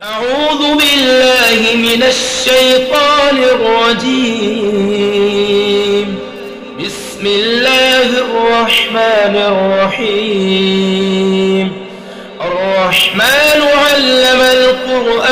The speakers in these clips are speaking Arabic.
أعوذ بالله من الشيطان الرجيم. بسم الله الرحمن الرحيم. الرحمن علم القرآن،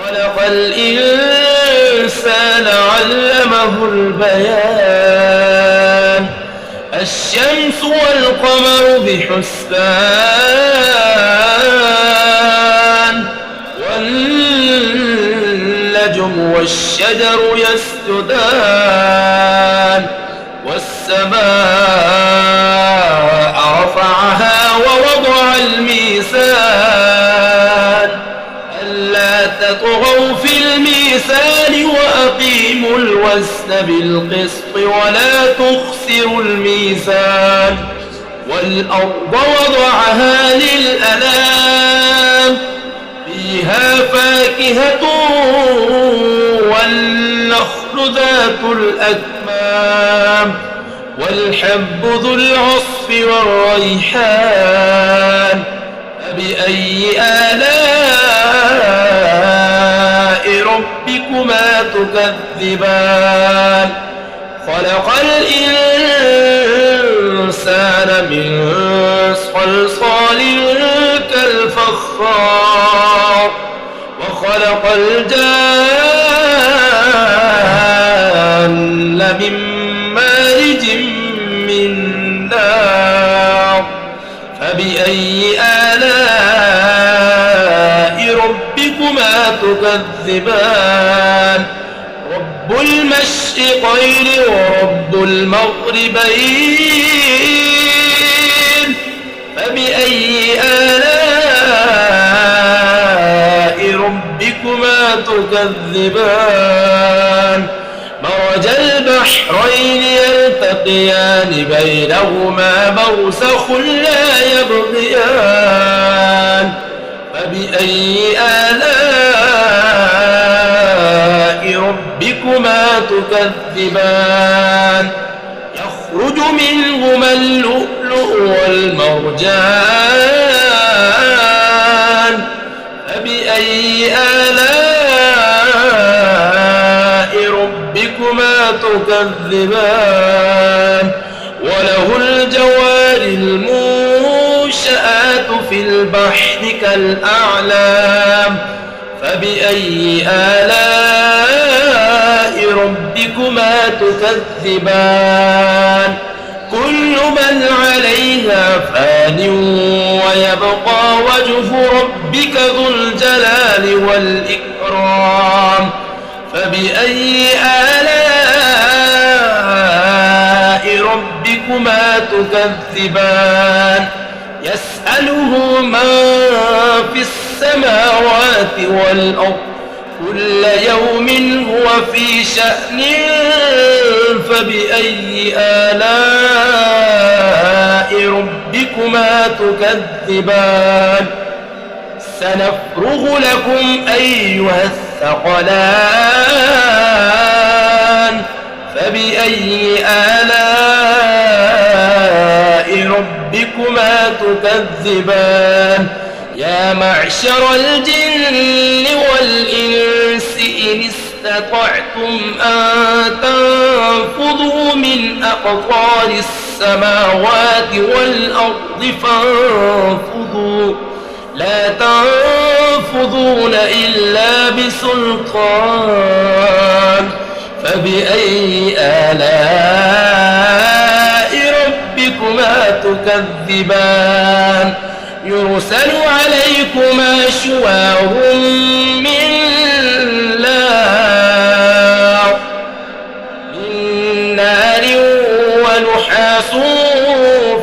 خلق الإنسان علمه البيان. الشمس والقمر بحسبان، والنجم والشجر يسجدان. والسماء رفعها ووضع الميزان، ألا تطغوا في الميزان وأقيموا الوزن بالقسط ولا تخسروا الميزان. والأرض وضعها للأنام، فيها فاكهة والنخل ذات الأكمام، والحب ذو العصف والريحان. فبأي آلاء ربكما تكذبان؟ خلق الإنسان من صلصال كالفخار، وخلق الجان من مارج من نار. فبأي آلاء ربكما تكذبان؟ رب المشرقين ورب المغربين. فبأي آلاء ربكما تكذبان؟ مرج البحرين يلتقيان بينهما برزخ لا يبغيان. فبأي آلاء ربكما تكذبان؟ يخرج منهما اللؤلؤ والمرجان. فبأي آلاء ربكما تكذبان؟ وله الجوار المنشآت في البحر كالأعلام. فبأي آلاء ربكما تكذبان؟ كل من عليها فان ويبقى وجه ربك ذو الجلال والإكرام. فبأي آلاء ربكما تكذبان؟ يسأله من في السماوات والأرض كل يوم هو في شأن. فبأي آلاء ربكما تكذبان؟ سنفرغ لكم أيها الثقلان. فبأي آلاء ربكما تكذبان؟ يا معشر الجن والإنس إن استطعتم أن تنفذوا من أقطار السماوات والأرض فانفذوا، لا تنفذون إلا بسلطان. فبأي آلاء ربكما تكذبان؟ يرسل عليكما شواظ من نار ونحاس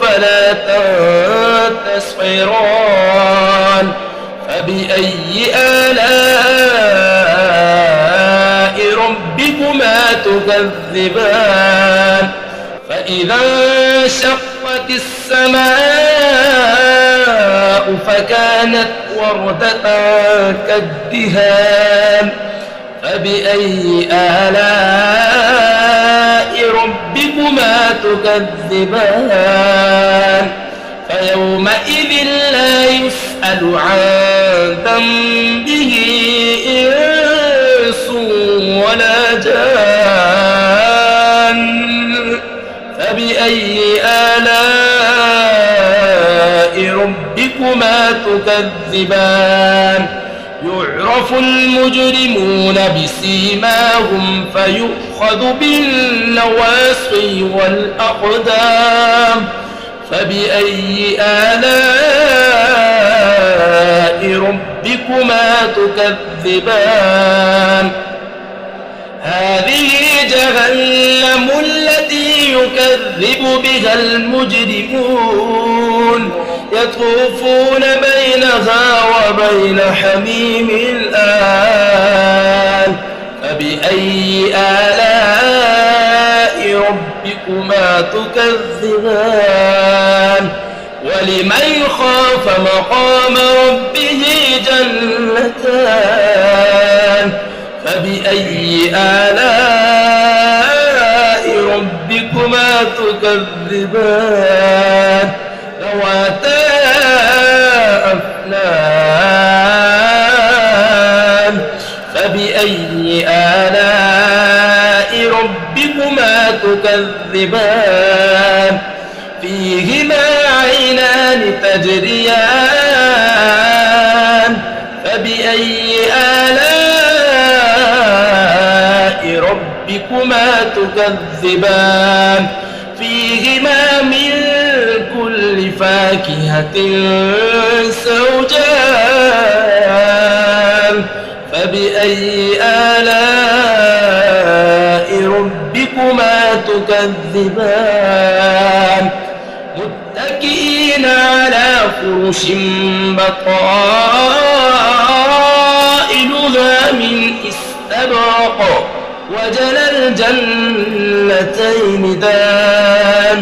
فلا تنتصران. فبأي آلاء ربكما تكذبان؟ فإذا انشقت السماء فكانت وردة كالدهان. فبأي آلاء ربكما تكذبان؟ فيومئذ لا يسأل يسأل عن ذنبه إنس ولا جان فبأي آلاء ربكما تكذبان يعرف المجرمون بسيماهم فيؤخذ بالنواصي والأقدام فبأي آلاء ربكما تكذبان هذه جهنم التي يكذب بها المجرمون يطوفون بينها وبين حميم آن فبأي آلاء ربكما تكذبان ولمن خاف مقام ربه جنتان فبأي آلاء ربكما تكذبان ذواتا أفنان فبأي آلاء ربكما تكذبان فيهما عينان تجريان فبأي آلاء ربكما تكذبان فيهما من كل فاكهة زوجان فبأي آلاء ربكما تكذبان متكئين على فرش بطائنها من استبرق وجنى الجنتين دان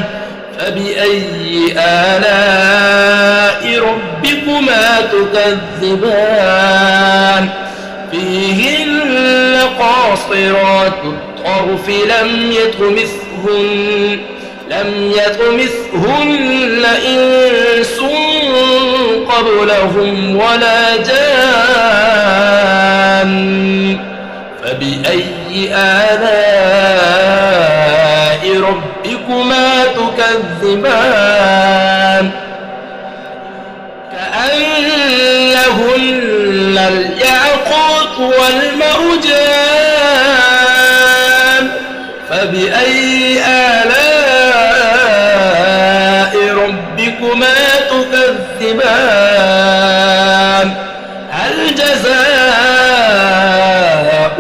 فبأي آلاء ربكما تكذبان فيهن قاصرات الطرف لم يطمثهن إنس قبلهم ولا جان فبأي آلاء ربكما تكذبان كأنهن الياقوت والمرجان فبأي آلاء ربكما تكذبان هل جزاء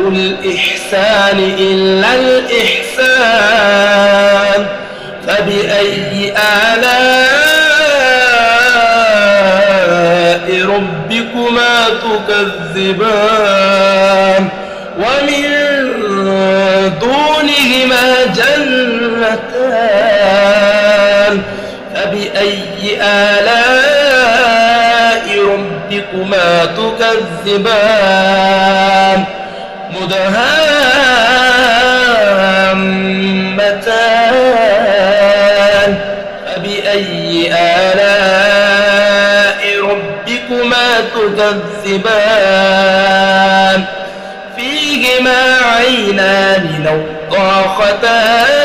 الإحسان إلا الإحسان فبأي آلاء ربكما تكذبان ومن دونهما جنتان فبأي آلاء ربكما تكذبان مدهامتان فبأي آلاء ربكما تكذبان فيهما عينان نضاختان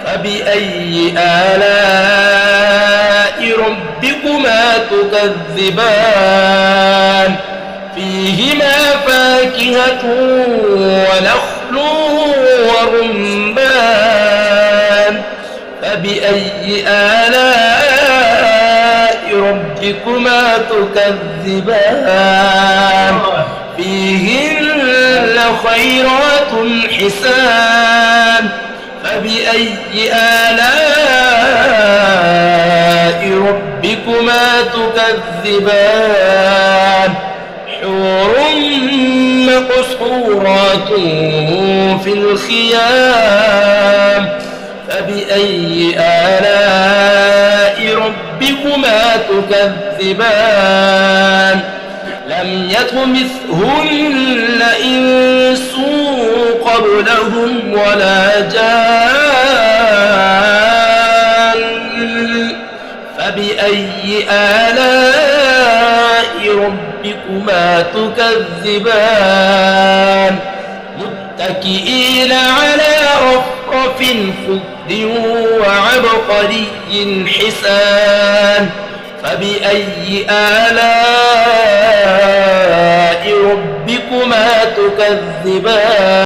فبأي آلاء ربكما تكذبان فيهما فاكهة ونخل ورمان فبأي آلاء ربكما تكذبان فيهن خيرات حسان فبأي آلاء ربكما تكذبان حور مقصورات في الخيام فبأي آلاء ربكما تكذبان لم يطمثهن إنس قبلهم ولا جان فبأي آلاء ربكما تكذبان متكئين على رفرف خضر وعبقري حسان فبأي آلاء ربكما تكذبان